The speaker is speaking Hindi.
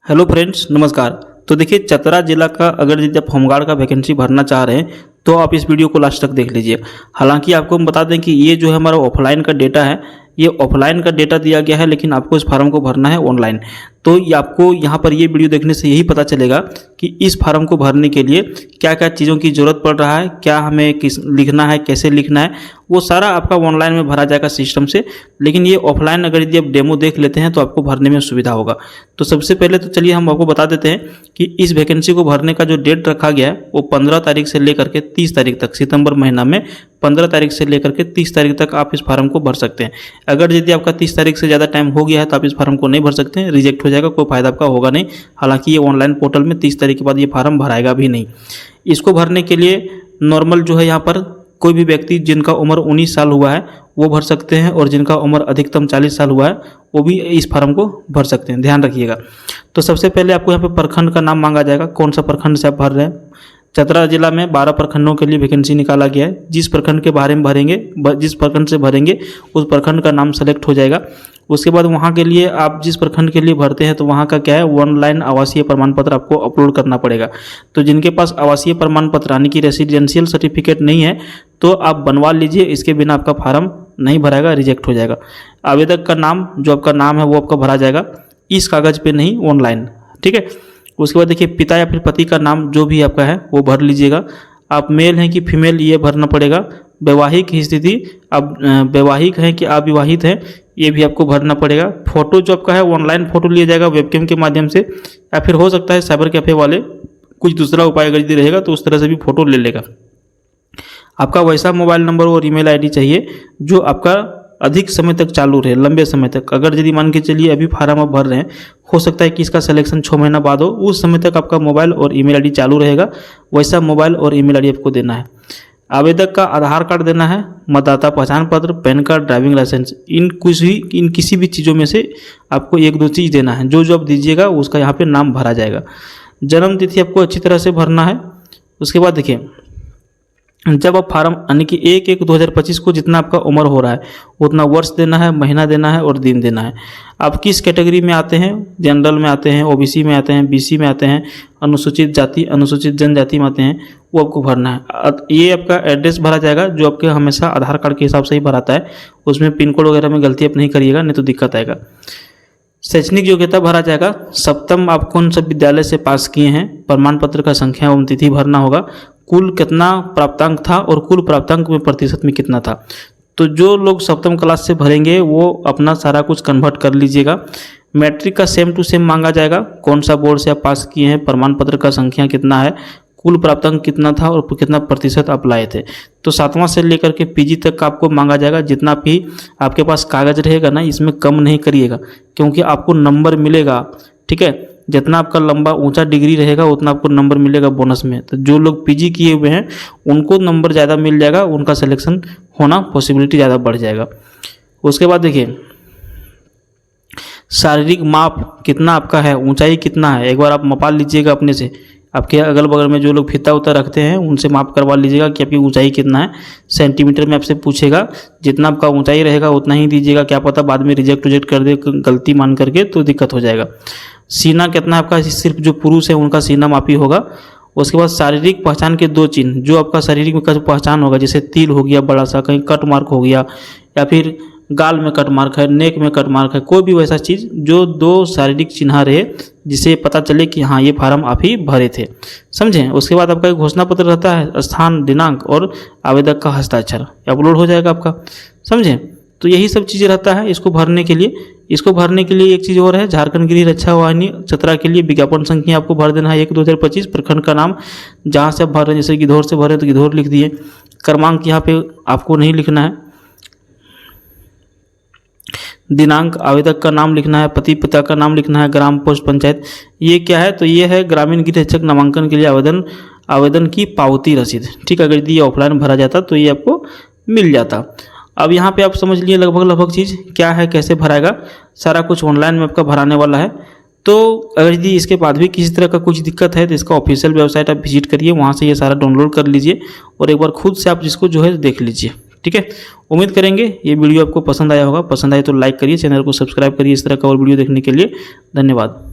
हेलो फ्रेंड्स, नमस्कार। तो देखिए, चतरा जिला का अगर यदि आप होमगार्ड का वैकेंसी भरना चाह रहे हैं तो आप इस वीडियो को लास्ट तक देख लीजिए। हालांकि आपको हम बता दें कि ये जो है हमारा ऑफलाइन का डेटा है, ये ऑफलाइन का डेटा दिया गया है, लेकिन आपको इस फार्म को भरना है ऑनलाइन। तो ये आपको यहाँ पर ये वीडियो देखने से यही पता चलेगा कि इस फार्म को भरने के लिए क्या क्या चीज़ों की ज़रूरत पड़ रहा है, क्या हमें किस लिखना है, कैसे लिखना है, वो सारा आपका ऑनलाइन में भरा जाएगा सिस्टम से। लेकिन ये ऑफलाइन अगर यदि आप डेमो देख लेते हैं तो आपको भरने में सुविधा होगा। तो सबसे पहले तो चलिए हम आपको बता देते हैं कि इस वैकेंसी को भरने का जो डेट रखा गया है वो 15 तारीख से लेकर के 30 तारीख तक, सितंबर महीना में 15 तारीख से लेकर के 30 तारीख तक आप इस फार्म को भर सकते हैं। अगर यदि आपका 30 तारीख से ज़्यादा टाइम हो गया है तो आप इस फार्म को नहीं भर सकते हैं, रिजेक्ट हो जाएगा, कोई फायदा आपका होगा नहीं। हालांकि ये ऑनलाइन पोर्टल में 30 तारीख के बाद ये फार्म भराएगा भी नहीं। इसको भरने के लिए नॉर्मल जो है यहाँ पर कोई भी व्यक्ति जिनका उम्र 19 साल हुआ है वो भर सकते हैं, और जिनका उम्र अधिकतम 40 साल हुआ है वो भी इस फार्म को भर सकते हैं, ध्यान रखिएगा। तो सबसे पहले आपको यहाँ पे प्रखंड का नाम मांगा जाएगा, कौन सा प्रखंड से आप भर रहे हैं। चतरा जिला में 12 प्रखंडों के लिए वैकेंसी निकाला गया है। जिस प्रखंड के बारे में भरेंगे, जिस प्रखंड से भरेंगे उस प्रखंड का नाम सेलेक्ट हो जाएगा। उसके बाद वहाँ के लिए आप जिस प्रखंड के लिए भरते हैं तो वहाँ का क्या है, ऑनलाइन आवासीय प्रमाण पत्र आपको अपलोड करना पड़ेगा। तो जिनके पास आवासीय प्रमाण पत्र यानी कि रेसिडेंशियल सर्टिफिकेट नहीं है तो आप बनवा लीजिए, इसके बिना आपका फार्म नहीं भराएगा, रिजेक्ट हो जाएगा। आवेदक का नाम, जो आपका नाम है वो आपका भरा जाएगा इस कागज़ पे नहीं, ऑनलाइन, ठीक है। उसके बाद देखिए, पिता या फिर पति का नाम जो भी आपका है वो भर लीजिएगा। आप मेल हैं कि फीमेल ये भरना पड़ेगा। वैवाहिक स्थिति, आप वैवाहिक हैं कि अविवाहित हैं ये भी आपको भरना पड़ेगा। फोटो जो आपका है ऑनलाइन फ़ोटो लिया जाएगा वेबकैम के माध्यम से, या फिर हो सकता है साइबर कैफ़े वाले कुछ दूसरा उपाय अगर यदि रहेगा तो उस तरह से भी फ़ोटो ले लेगा। आपका वैसा मोबाइल नंबर और ईमेल आईडी चाहिए जो आपका अधिक समय तक चालू रहे, लंबे समय तक। अगर यदि मान के चलिए अभी फार्म आप भर रहे हैं, हो सकता है कि इसका सिलेक्शन 6 महीना बाद हो, उस समय तक आपका मोबाइल और ईमेल आईडी चालू रहेगा, वैसा मोबाइल और ईमेल आईडी आपको देना है। आवेदक का आधार कार्ड देना है, मतदाता पहचान पत्र, पैन कार्ड, ड्राइविंग लाइसेंस, इन किसी भी चीज़ों में से आपको 1-2 चीज़ देना है। जो आप दीजिएगा उसका यहाँ पे नाम भरा जाएगा। जन्म तिथि आपको अच्छी तरह से भरना है। उसके बाद देखिए, जब आप फार्म यानी कि 1/1/2025 को जितना आपका उम्र हो रहा है उतना वर्ष देना है, महीना देना है और दिन देना है। आप किस कैटेगरी में आते हैं, जनरल में आते हैं, ओबीसी में आते हैं, बीसी में आते हैं, अनुसूचित जाति, अनुसूचित जनजाति में आते हैं, वो आपको भरना है। ये आपका एड्रेस भरा जाएगा जो आपके हमेशा आधार कार्ड के हिसाब से ही भराता है, उसमें पिन कोड वगैरह में गलती आप नहीं करिएगा, नहीं तो दिक्कत आएगा। शैक्षणिक योग्यता भरा जाएगा, सप्तम आप कौन सा विद्यालय से पास किए हैं, प्रमाण पत्र का संख्या एवं तिथि भरना होगा, कुल कितना प्राप्तांक था और कुल प्राप्तांक में प्रतिशत में कितना था। तो जो लोग सप्तम क्लास से भरेंगे वो अपना सारा कुछ कन्वर्ट कर लीजिएगा। मैट्रिक का सेम टू सेम मांगा जाएगा, कौन सा बोर्ड से आप पास किए हैं, प्रमाण पत्र का संख्या कितना है, कुल प्राप्तांक कितना था और कितना प्रतिशत आप लाए थे। तो 7वां से लेकर के पीजी तक का आपको मांगा जाएगा। जितना भी आपके पास कागज़ रहेगा ना, इसमें कम नहीं करिएगा, क्योंकि आपको नंबर मिलेगा, ठीक है। जितना आपका लंबा ऊंचा डिग्री रहेगा उतना आपको नंबर मिलेगा बोनस में। तो जो लोग पीजी किए हुए हैं उनको नंबर ज़्यादा मिल जाएगा, उनका सिलेक्शन होना पॉसिबिलिटी ज़्यादा बढ़ जाएगा। उसके बाद देखिए, शारीरिक माप कितना आपका है, ऊंचाई कितना है, एक बार आप मपा लीजिएगा अपने से। आपके अगल बगल में जो लोग फीता उता रखते हैं उनसे माप करवा लीजिएगा कि आपकी ऊंचाई कितना है। सेंटीमीटर में आपसे पूछेगा, जितना आपका ऊंचाई रहेगा उतना ही दीजिएगा, क्या पता बाद में रिजेक्ट कर दे गलती मान करके, तो दिक्कत हो जाएगा। सीना कितना आपका, सिर्फ जो पुरुष है उनका सीना मापी होगा। उसके बाद शारीरिक पहचान के 2 चिन्ह, जो आपका शारीरिक में पहचान होगा, जैसे तिल हो गया बड़ा सा, कहीं कट मार्क हो गया, या फिर गाल में कट मार्क है, नेक में कट मार्क है, कोई भी वैसा चीज़ जो 2 शारीरिक चिन्ह रहे जिसे पता चले कि हाँ ये फार्म आप ही भरे थे, समझें। उसके बाद आपका एक घोषणा पत्र रहता है, स्थान, दिनांक और आवेदक का हस्ताक्षर अपलोड हो जाएगा आपका, समझें। तो यही सब चीज़ें रहता है इसको भरने के लिए। इसको भरने के लिए एक चीज़ और है, झारखंड गृह रक्षा वाहिनी चतरा के लिए विज्ञापन संख्या आपको भर देना है 1/2025, प्रखंड का नाम जहाँ से आप भर रहे हैं, जैसे गिधौर से भरे तो गिधौर लिख दिए। क्रमांक यहाँ पे आपको नहीं लिखना है। दिनांक, आवेदक का नाम लिखना है, पति पिता का नाम लिखना है, ग्राम पोस्ट पंचायत। ये क्या है, तो ये है ग्रामीण गृह रक्षक नामांकन के लिए आवेदन की पावती रसीद, ठीक है। अगर यदि ऑफलाइन भरा जाता तो ये आपको मिल जाता। अब यहाँ पे आप समझ लिए लगभग चीज़ क्या है, कैसे भराएगा, सारा कुछ ऑनलाइन में आपका भराने वाला है। तो अगर यदि इसके बाद भी किसी तरह का कुछ दिक्कत है तो इसका ऑफिशियल वेबसाइट आप विजिट करिए, वहाँ से ये सारा डाउनलोड कर लीजिए और एक बार खुद से आप जिसको जो है देख लीजिए, ठीक है। उम्मीद करेंगे ये वीडियो आपको पसंद आया होगा। पसंद आए तो लाइक करिए, चैनल को सब्सक्राइब करिए इस तरह का और वीडियो देखने के लिए। धन्यवाद।